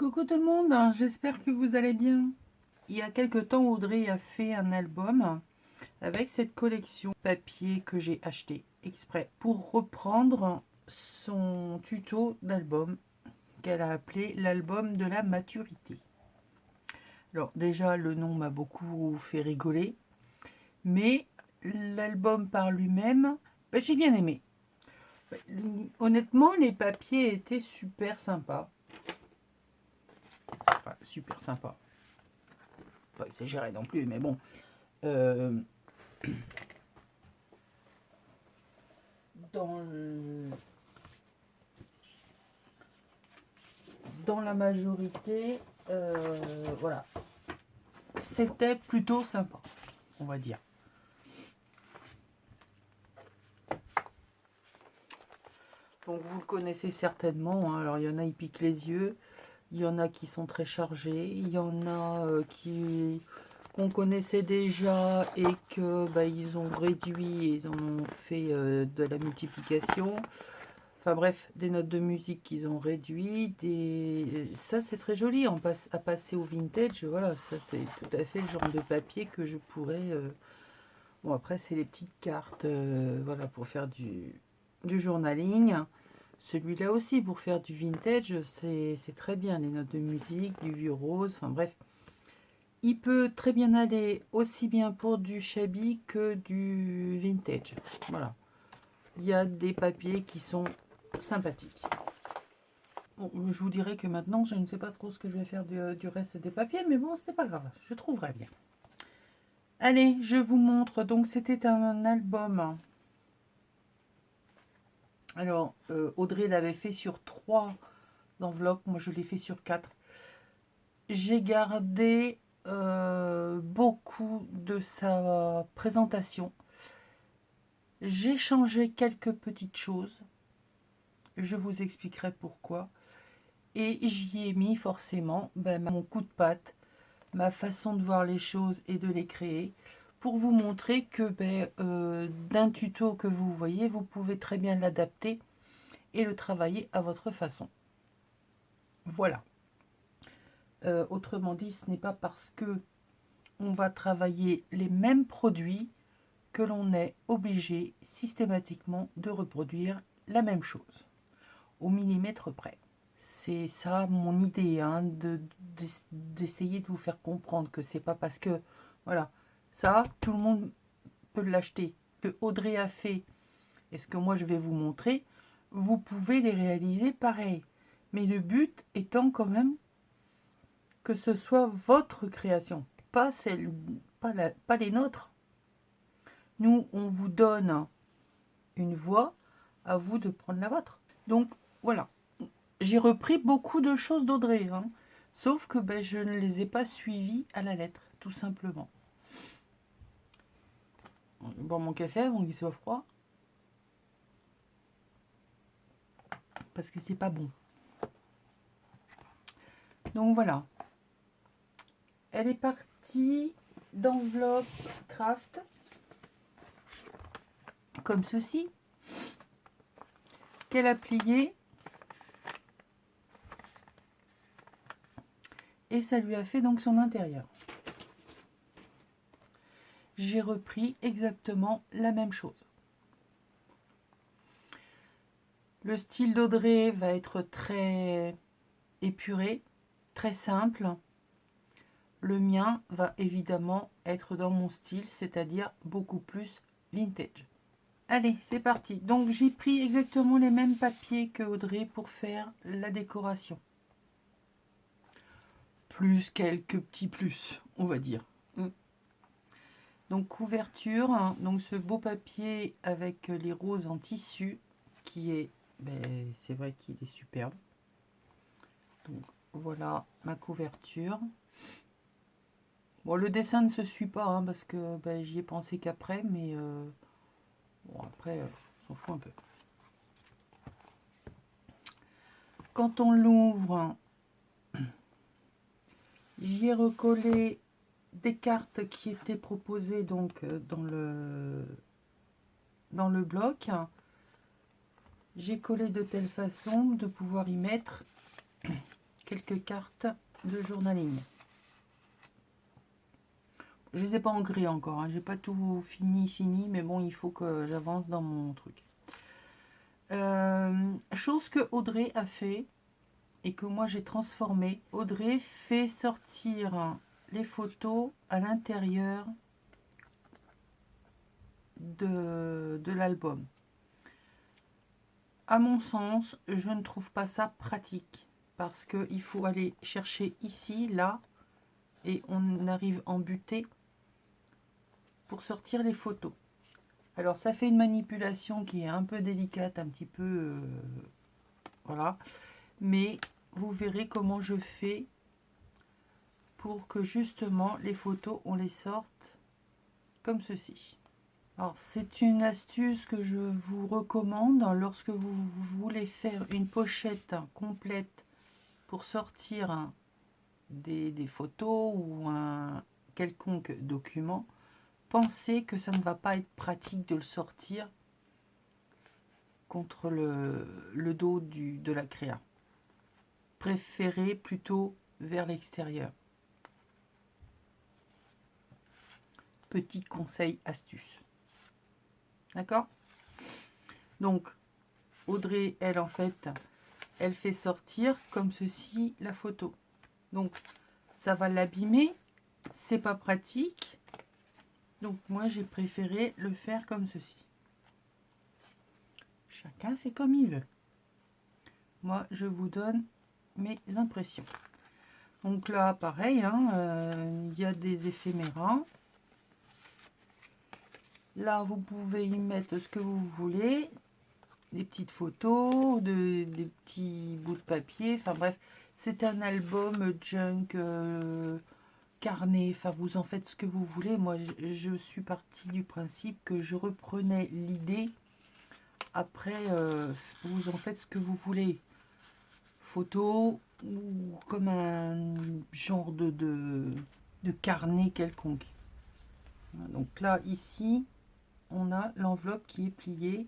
Coucou tout le monde, j'espère que vous allez bien. Il y a quelque temps, Audrey a fait un album avec cette collection papier que j'ai acheté exprès pour reprendre son tuto d'album qu'elle a appelé l'album de la maturité. Alors déjà, le nom m'a beaucoup fait rigoler, mais l'album par lui-même, j'ai bien aimé. Honnêtement, les papiers étaient super sympas. Enfin, super sympas. Pas exagéré non plus, mais bon. Euh, dans, dans la majorité, voilà, c'était plutôt sympa, on va dire. Donc vous le connaissez certainement, hein. Alors il y en a, ils piquent les yeux, il y en a qui sont très chargés, il y en a qu'on connaissait déjà et que ils ont réduit, ils en ont fait de la multiplication. Enfin bref, des notes de musique qu'ils ont réduit, ça c'est très joli à passer au vintage. Voilà, ça c'est tout à fait le genre de papier que je pourrais. Bon, après c'est les petites cartes, voilà, pour faire du journaling. Celui-là aussi pour faire du vintage, c'est très bien, les notes de musique, du vieux rose, enfin bref. Il peut très bien aller aussi bien pour du shabby que du vintage. Voilà. Il y a des papiers qui sont sympathiques. Bon, je vous dirais que maintenant, je ne sais pas trop ce que je vais faire du reste des papiers, mais bon, c'est pas grave, je trouverai bien. Allez, je vous montre. Donc, c'était un album. Alors, Audrey l'avait fait sur 3 enveloppes, moi je l'ai fait sur 4. J'ai gardé beaucoup de sa présentation. J'ai changé quelques petites choses. Je vous expliquerai pourquoi. Et j'y ai mis forcément mon coup de patte, ma façon de voir les choses et de les créer, pour vous montrer que d'un tuto que vous voyez, vous pouvez très bien l'adapter et le travailler à votre façon. Voilà. Autrement dit, ce n'est pas parce que on va travailler les mêmes produits que l'on est obligé systématiquement de reproduire la même chose, au millimètre près. C'est ça mon idée, hein, d'essayer de vous faire comprendre que c'est pas parce que, voilà, ça, tout le monde peut l'acheter, que Audrey a fait, et ce que moi je vais vous montrer, vous pouvez les réaliser pareil. Mais le but étant quand même que ce soit votre création, pas pas les nôtres. Nous, on vous donne une voix, à vous de prendre la vôtre. Donc, voilà. J'ai repris beaucoup de choses d'Audrey, hein, sauf que je ne les ai pas suivies à la lettre, tout simplement. Bon, mon café avant qu'il soit froid, parce que c'est pas bon. Donc voilà. Elle est partie d'enveloppe craft, comme ceci, qu'elle a plié, et ça lui a fait donc son intérieur. J'ai repris exactement la même chose. Le style d'Audrey va être très épuré, très simple. Le mien va évidemment être dans mon style, c'est-à-dire beaucoup plus vintage. Allez, c'est parti. Donc j'ai pris exactement les mêmes papiers que Audrey pour faire la décoration. Plus quelques petits plus, on va dire. Donc couverture, hein, donc ce beau papier avec les roses en tissu qui est, c'est vrai qu'il est superbe. Donc voilà ma couverture. Bon, le dessin ne se suit pas, hein, parce que j'y ai pensé qu'après, mais bon, après, on s'en fout un peu. Quand on l'ouvre, j'y ai recollé des cartes qui étaient proposées donc dans le bloc. J'ai collé de telle façon de pouvoir y mettre quelques cartes de journaling. Je les ai pas en gris encore, hein. J'ai pas tout fini, mais bon, il faut que j'avance dans mon truc. Chose que Audrey a fait et que moi j'ai transformé. Audrey fait sortir les photos à l'intérieur de l'album. À mon sens, je ne trouve pas ça pratique parce qu'il faut aller chercher ici, là, et on arrive en butée pour sortir les photos. Alors ça fait une manipulation qui est un peu délicate, un petit peu voilà, mais vous verrez comment je fais pour que justement les photos on les sorte comme ceci. Alors c'est une astuce que je vous recommande lorsque vous voulez faire une pochette complète pour sortir des photos ou un quelconque document. Pensez que ça ne va pas être pratique de le sortir contre le dos de la créa. Préférez plutôt vers l'extérieur. Petit conseil astuce. D'accord? Donc, Audrey, elle, en fait, elle fait sortir comme ceci la photo. Donc, ça va l'abîmer. C'est pas pratique. Donc, moi, j'ai préféré le faire comme ceci. Chacun fait comme il veut. Moi, je vous donne mes impressions. Donc là, pareil, hein, y a des éphéméras. Là, vous pouvez y mettre ce que vous voulez. Des petites photos, des petits bouts de papier. Enfin bref, c'est un album junk, carnet. Enfin, vous en faites ce que vous voulez. Moi, je suis partie du principe que je reprenais l'idée. Après, vous en faites ce que vous voulez. Photo ou comme un genre de carnet quelconque. Donc là, ici, on a l'enveloppe qui est pliée,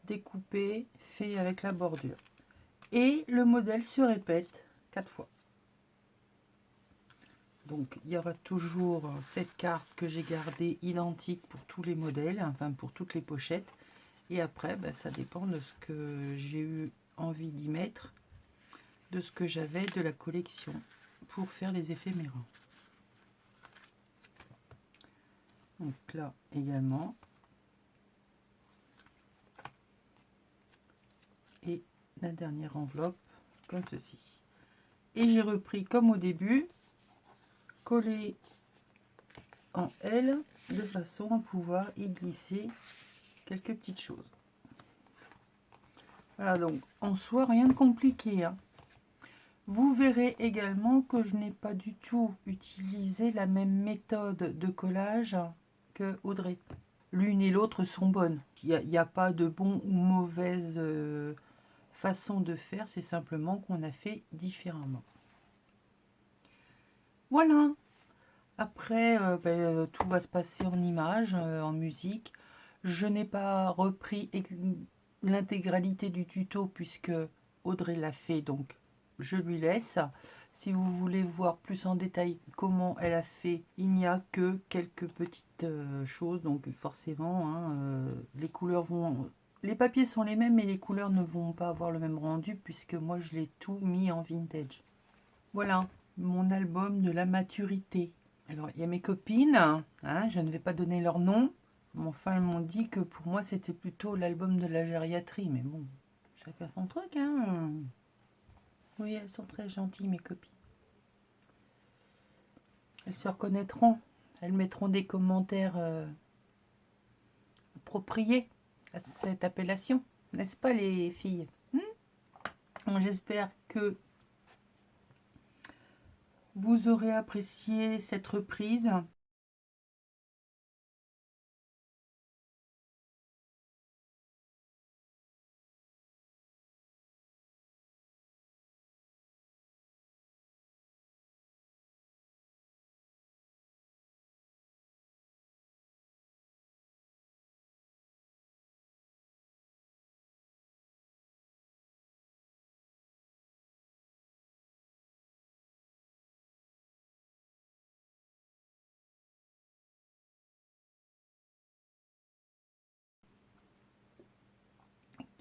découpée, fait avec la bordure. Et le modèle se répète 4 fois. Donc il y aura toujours cette carte que j'ai gardée identique pour tous les modèles, enfin pour toutes les pochettes. Et après, ben, ça dépend de ce que j'ai eu envie d'y mettre, de ce que j'avais de la collection pour faire les éphémérats. Donc là également. Et la dernière enveloppe comme ceci. Et j'ai repris comme au début, collé en L de façon à pouvoir y glisser quelques petites choses. Voilà, donc en soi rien de compliqué, hein. Vous verrez également que je n'ai pas du tout utilisé la même méthode de collage que Audrey. L'une et l'autre sont bonnes. Il n'y a pas de bon ou mauvaise façon de faire, c'est simplement qu'on a fait différemment. Voilà. Après, tout va se passer en images, en musique. Je n'ai pas repris l'intégralité du tuto puisque Audrey l'a fait, donc je lui laisse. Si vous voulez voir plus en détail comment elle a fait, il n'y a que quelques petites choses, donc forcément, hein, les couleurs vont... Les papiers sont les mêmes, mais les couleurs ne vont pas avoir le même rendu puisque moi je l'ai tout mis en vintage. Voilà, mon album de la maturité. Alors, il y a mes copines, hein, je ne vais pas donner leur nom. Mais enfin, elles m'ont dit que pour moi, c'était plutôt l'album de la gériatrie. Mais bon, chacun son truc, hein. Oui, elles sont très gentilles, mes copines. Elles se reconnaîtront. Elles mettront des commentaires appropriés à cette appellation. N'est-ce pas, les filles? Bon, j'espère que vous aurez apprécié cette reprise.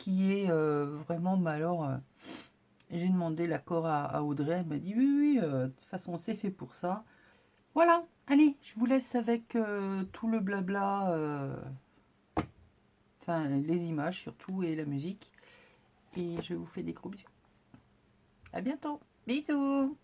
qui est vraiment, mais alors, j'ai demandé l'accord à Audrey, elle m'a dit oui, de toute façon c'est fait pour ça. Voilà, allez, je vous laisse avec tout le blabla, enfin les images surtout et la musique. Et je vous fais des gros bisous. À bientôt. Bisous.